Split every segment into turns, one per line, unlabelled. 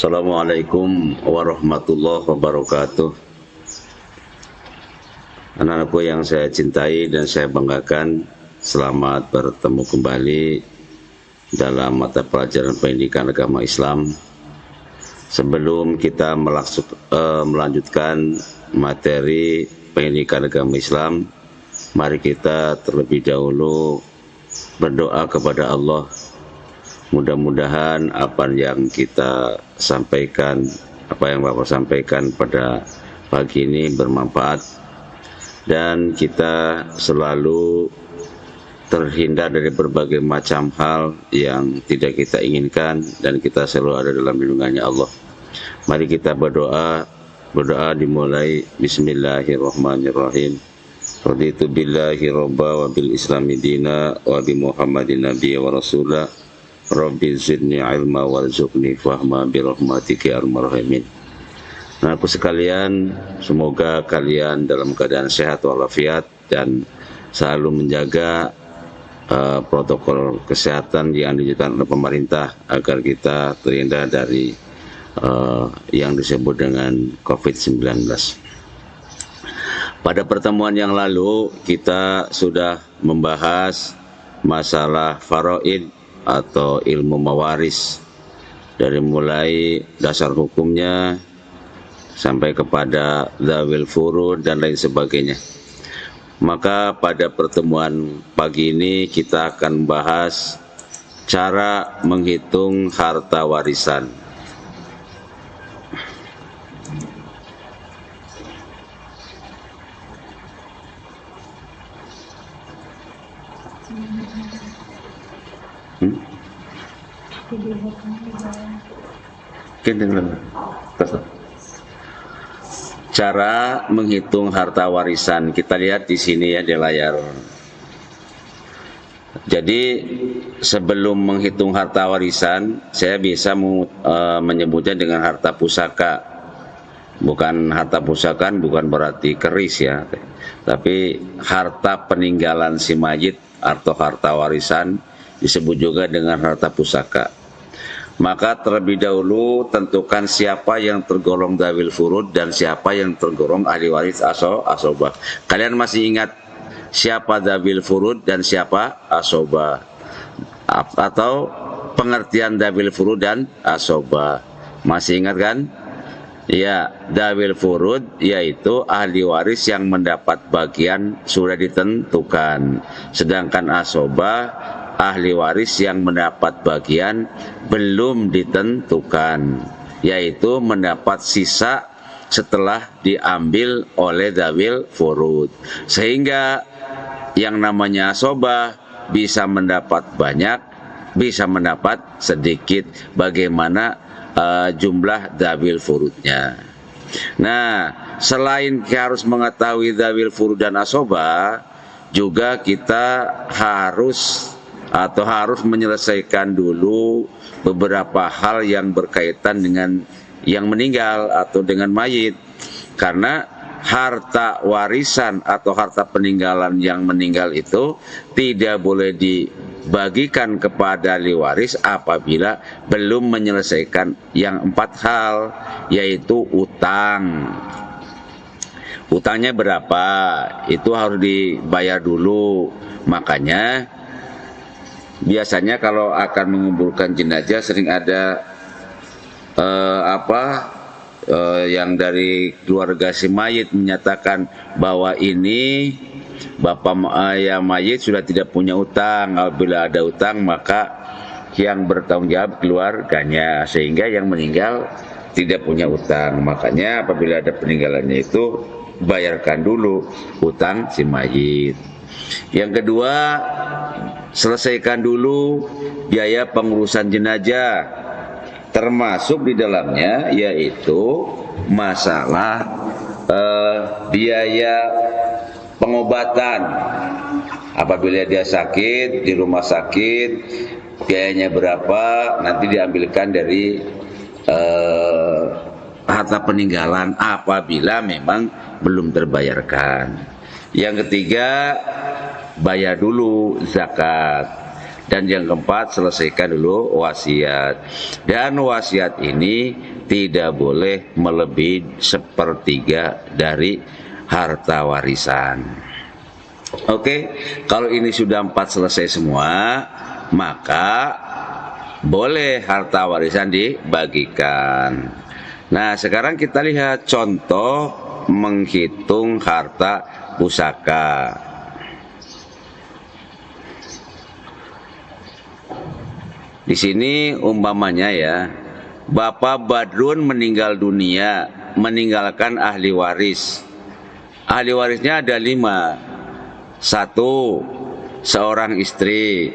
Assalamualaikum warahmatullahi wabarakatuh. Anak-anakku yang saya cintai dan saya banggakan, selamat bertemu kembali dalam mata pelajaran pendidikan agama Islam. Sebelum kita melanjutkan materi pendidikan agama Islam, mari kita terlebih dahulu berdoa kepada Allah. Mudah-mudahan apa yang kita sampaikan, apa yang Bapak sampaikan pada pagi ini bermanfaat dan kita selalu terhindar dari berbagai macam hal yang tidak kita inginkan dan kita selalu ada dalam lindungannya Allah. Mari kita berdoa dimulai bismillahirrahmanirrahim. Raditu billahi robba wa bil islami dina wa bi muhammadin nabiyya wa rasulah. Rabbi zidni ilma warzuqni fahma bi rahmatika ya arhamar rahimin. Nah, aku sekalian, semoga kalian dalam keadaan sehat walafiat dan selalu menjaga protokol kesehatan yang dijalankan oleh pemerintah agar kita terhindar dari yang disebut dengan COVID-19. Pada pertemuan yang lalu kita sudah membahas masalah faraid atau ilmu mawaris, dari mulai dasar hukumnya sampai kepada dzawil furud dan lain sebagainya. Maka pada pertemuan pagi ini kita akan membahas cara menghitung harta warisan. Cara menghitung harta warisan kita lihat di sini ya di layar. Jadi sebelum menghitung harta warisan, saya bisa menyebutnya dengan harta pusaka. Bukan harta pusaka, bukan berarti keris ya, tapi harta peninggalan si mayit atau harta warisan disebut juga dengan harta pusaka. Maka terlebih dahulu tentukan siapa yang tergolong dzawil furud dan siapa yang tergolong ahli waris asobah. Kalian masih ingat siapa dzawil furud dan siapa asobah? Atau pengertian dzawil furud dan asobah? Masih ingat kan? Ya, dzawil furud yaitu ahli waris yang mendapat bagian sudah ditentukan. Sedangkan asobah ahli waris yang mendapat bagian belum ditentukan, yaitu mendapat sisa setelah diambil oleh dzawil furud. Sehingga yang namanya asobah bisa mendapat banyak, bisa mendapat sedikit, bagaimana jumlah dzawil furudnya. Nah, selain harus mengetahui dzawil furud dan asobah, juga kita harus menyelesaikan dulu beberapa hal yang berkaitan dengan yang meninggal atau dengan mayit. Karena harta warisan atau harta peninggalan yang meninggal itu tidak boleh dibagikan kepada ahli waris apabila belum menyelesaikan yang 4 hal, yaitu utang. Utangnya berapa? Itu harus dibayar dulu. Makanya biasanya kalau akan menguburkan jenazah sering ada yang dari keluarga si mayit menyatakan bahwa ini bapak yang mayit sudah tidak punya utang. Apabila ada utang maka yang bertanggung jawab keluarganya, sehingga yang meninggal tidak punya utang. Makanya apabila ada peninggalannya itu bayarkan dulu utang si mayit. Yang kedua, selesaikan dulu biaya pengurusan jenazah, termasuk di dalamnya yaitu masalah biaya pengobatan. Apabila dia sakit di rumah sakit, biayanya berapa, nanti diambilkan dari harta peninggalan apabila memang belum terbayarkan. Yang ketiga, bayar dulu zakat. Dan yang keempat, selesaikan dulu wasiat. Dan wasiat ini tidak boleh melebihi 1/3 dari harta warisan. Oke, kalau ini sudah 4 selesai semua, maka boleh harta warisan dibagikan. Nah, sekarang kita lihat contoh menghitung harta pusaka. Di sini umpamanya ya, Bapak Badrun meninggal dunia, meninggalkan ahli waris. Ahli warisnya ada 5. 1, seorang istri.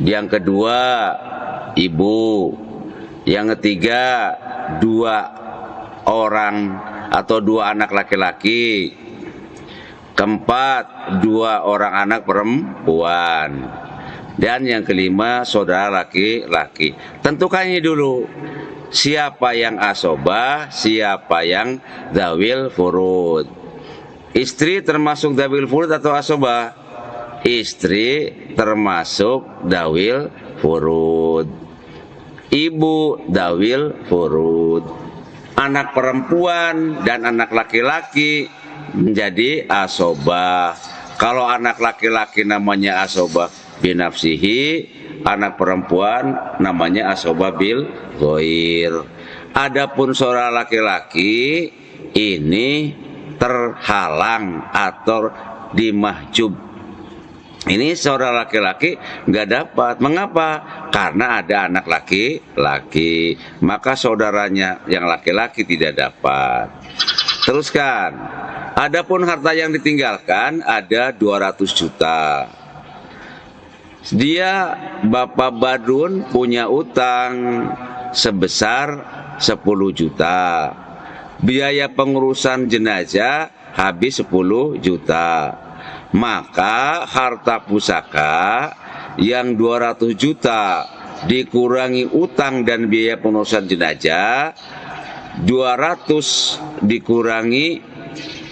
Yang kedua, ibu. Yang ketiga, 2 orang atau 2 anak laki-laki. Keempat, 2 orang anak perempuan. Dan yang kelima, saudara laki-laki. Tentukan ini dulu, siapa yang asobah, siapa yang dzawil furud. Istri termasuk dzawil furud atau asobah? Istri termasuk dzawil furud. Ibu dzawil furud. Anak perempuan dan anak laki-laki menjadi asobah. Kalau anak laki-laki namanya asobah binafsihi, anak perempuan namanya asobah bil ghair. Adapun saudara laki-laki ini terhalang atau dimahjub. Ini saudara laki-laki nggak dapat. Mengapa? Karena ada anak laki-laki, maka saudaranya yang laki-laki tidak dapat. Teruskan. Adapun harta yang ditinggalkan ada 200 juta. Dia Bapak Badrun punya utang sebesar 10 juta. Biaya pengurusan jenazah habis 10 juta. Maka harta pusaka yang 200 juta dikurangi utang dan biaya pengurusan jenazah, 200 dikurangi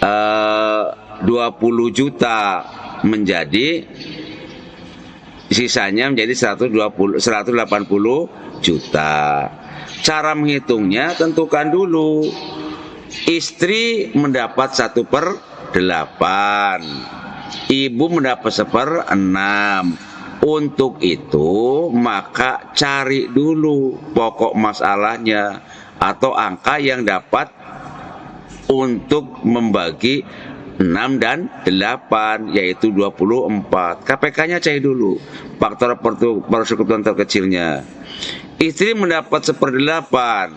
20 juta menjadi, sisanya menjadi 180 juta. Cara menghitungnya tentukan dulu. Istri mendapat 1/8, ibu mendapat 1/6. Untuk itu maka cari dulu pokok masalahnya atau angka yang dapat untuk membagi 6 dan 8, yaitu 24. KPK-nya cari dulu faktor persekutuan terkecilnya. Istri mendapat 1/8,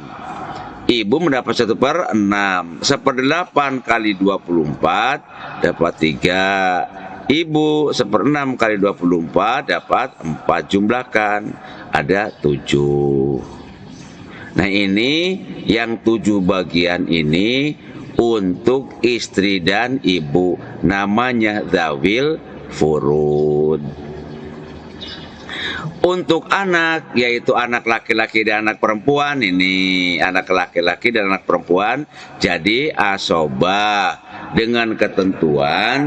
ibu mendapat 1/6. 1/8 kali 24 dapat 3. Ibu 1/6 kali 24 dapat 4. Jumlahkan, ada 7. Nah, ini yang 7 bagian ini untuk istri dan ibu, namanya dzawil furud. Untuk anak, yaitu anak laki-laki dan anak perempuan, ini anak laki-laki dan anak perempuan jadi asobah dengan ketentuan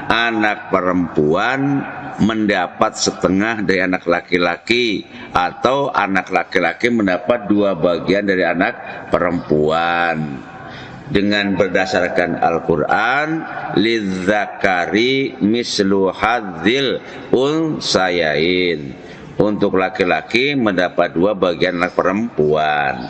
anak perempuan mendapat setengah dari anak laki-laki, atau anak laki-laki mendapat 2 bagian dari anak perempuan. Dengan berdasarkan Al-Quran, lidzakari mislu hadzil unsayain, untuk laki-laki mendapat 2 bagian anak perempuan.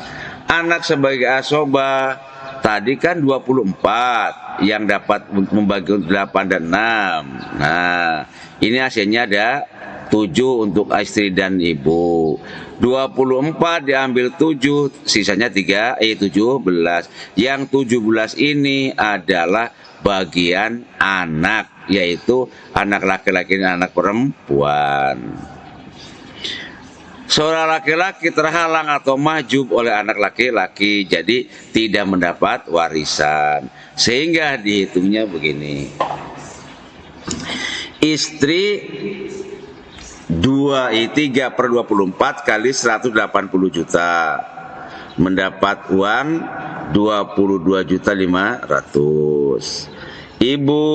Anak sebagai asobah tadi kan 24 yang dapat membagi 8 dan 6. Nah, ini hasilnya ada 7 untuk istri dan ibu. 24 diambil 7, sisanya 17. Yang 17 ini adalah bagian anak, yaitu anak laki-laki dan anak perempuan. Saudara laki-laki terhalang atau mahjub oleh anak laki-laki, jadi tidak mendapat warisan. Sehingga dihitungnya begini. Istri 3/24 kali 180 juta mendapat uang 22.500.000. Ibu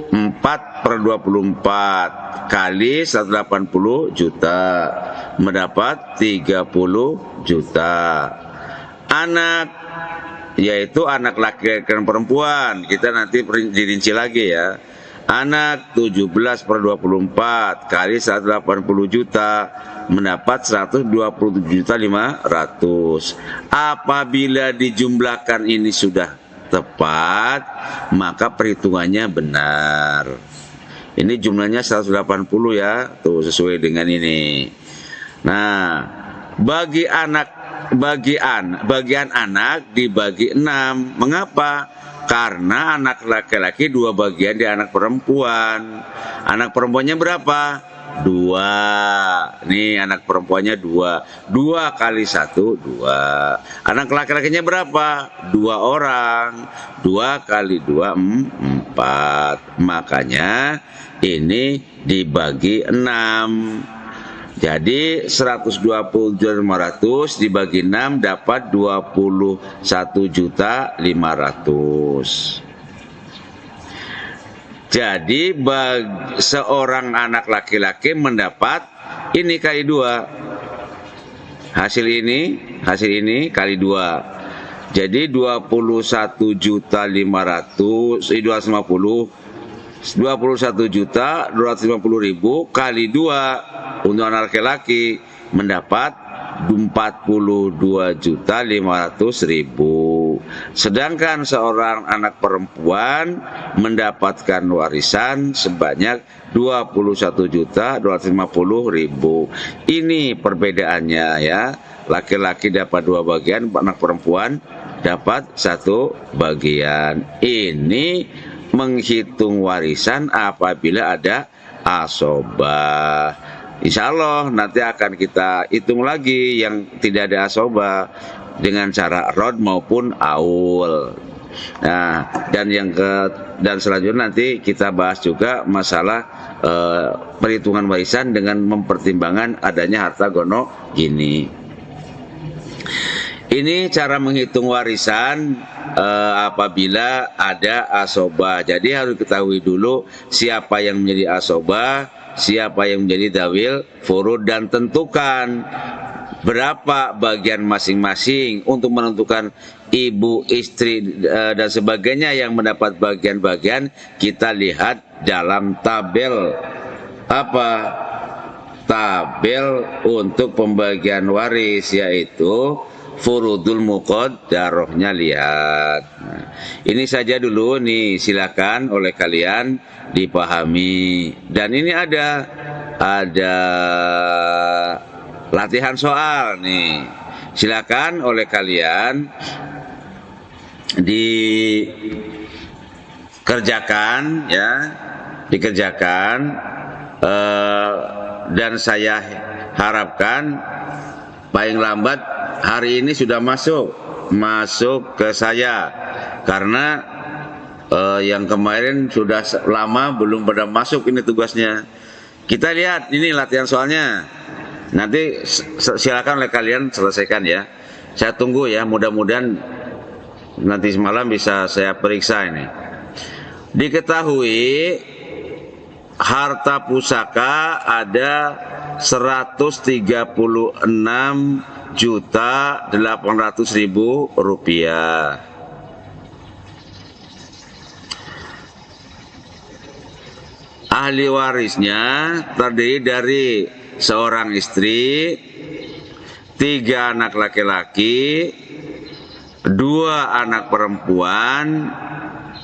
4/24 kali 180 juta mendapat 30 juta. Anak, yaitu anak laki dan perempuan, kita nanti dirinci lagi ya. Anak 17/24 kali 180 juta mendapat 127.500.000. Apabila dijumlahkan ini sudah tepat, maka perhitungannya benar. Ini jumlahnya 180 ya, tuh sesuai dengan ini. Nah, bagian anak dibagi 6. Mengapa? Karena anak laki-laki 2 bagian di anak perempuan. Anak perempuannya berapa? 2. Nih anak perempuannya 2. 2 kali 1, 2. Anak laki-lakinya berapa? 2 orang. 2 kali 2, 4. Makanya ini dibagi 6. Jadi 120.500 dibagi 6 dapat 21.500.000. Jadi seorang anak laki-laki mendapat ini kali 2. Hasil ini kali 2. Jadi 21.250.000 kali 2 untuk anak laki-laki mendapat 42.500.000. Sedangkan seorang anak perempuan mendapatkan warisan sebanyak 21.250.000. Ini perbedaannya ya. Laki-laki dapat 2 bagian, anak perempuan dapat 1 bagian. Ini menghitung warisan apabila ada asobah. Insya Allah nanti akan kita hitung lagi yang tidak ada asobah dengan cara rod maupun aul. Nah, dan selanjutnya nanti kita bahas juga masalah perhitungan warisan dengan mempertimbangkan adanya harta gono gini. Ini cara menghitung warisan apabila ada asobah. Jadi harus ketahui dulu siapa yang menjadi asobah, siapa yang menjadi dawil furud, dan tentukan berapa bagian masing-masing untuk menentukan ibu, istri, dan sebagainya yang mendapat bagian-bagian. Kita lihat dalam tabel tabel untuk pembagian waris, yaitu furudul muqaddarahnya. Lihat. Nah, ini saja dulu nih, silakan oleh kalian dipahami. Dan ini ada latihan soal nih. Silakan oleh kalian dikerjakan ya, dan saya harapkan paling lambat hari ini sudah masuk ke saya, karena yang kemarin sudah lama belum pada masuk ini tugasnya. Kita lihat ini latihan soalnya. Nanti silakan oleh kalian selesaikan ya. Saya tunggu ya, mudah-mudahan nanti semalam bisa saya periksa ini. Diketahui harta pusaka ada 136.800.000 rupiah. Ahli warisnya terdiri dari seorang istri, 3 anak laki-laki, 2 anak perempuan,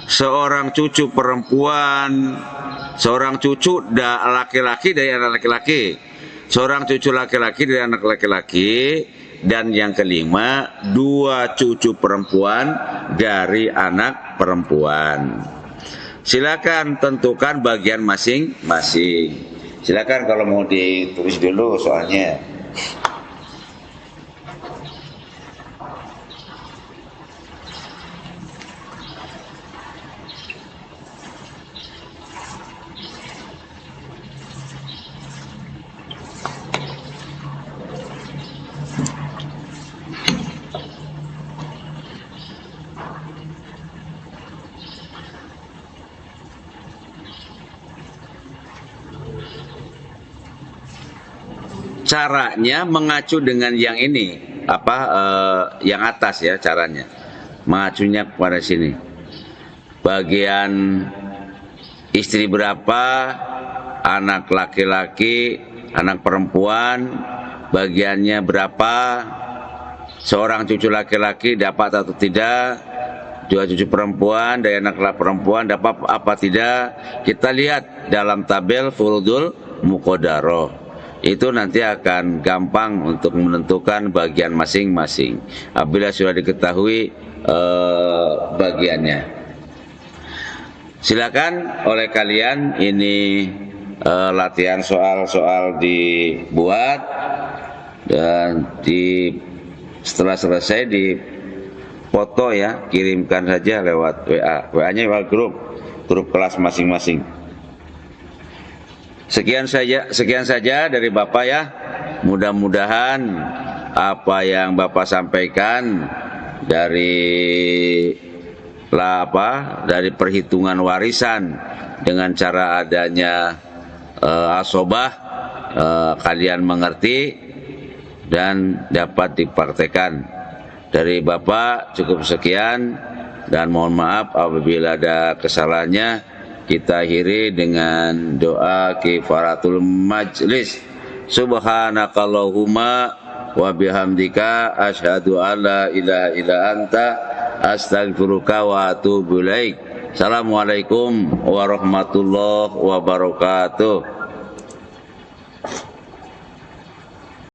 seorang cucu perempuan, seorang cucu laki-laki dari anak laki-laki, seorang cucu laki-laki dari anak laki-laki, dan yang kelima 2 cucu perempuan dari anak perempuan. Silakan tentukan bagian masing-masing. Silakan kalau mau ditulis dulu soalnya. caranya mengacu dengan yang ini, yang atas ya caranya. Mengacunya kepada sini. Bagian istri berapa, anak laki-laki, anak perempuan, bagiannya berapa, seorang cucu laki-laki dapat atau tidak, dua cucu perempuan dari anak perempuan dapat apa tidak. Kita lihat dalam tabel furudul muqaddarah. Itu nanti akan gampang untuk menentukan bagian masing-masing apabila sudah diketahui bagiannya. Silakan oleh kalian ini latihan soal-soal dibuat dan setelah selesai di foto ya, kirimkan saja lewat WA. WA-nya lewat grup kelas masing-masing. Sekian saja dari Bapak ya. Mudah-mudahan apa yang Bapak sampaikan dari perhitungan warisan dengan cara adanya asobah kalian mengerti dan dapat dipraktekkan. Dari Bapak cukup sekian dan mohon maaf apabila ada kesalahannya. Kita akhiri dengan doa kifaratul majlis. Subhanakallahumma wa bihamdika asyhadu an la ilaha illa anta astaghfiruka wa atubu ilaik. Assalamualaikum warahmatullahi wabarakatuh.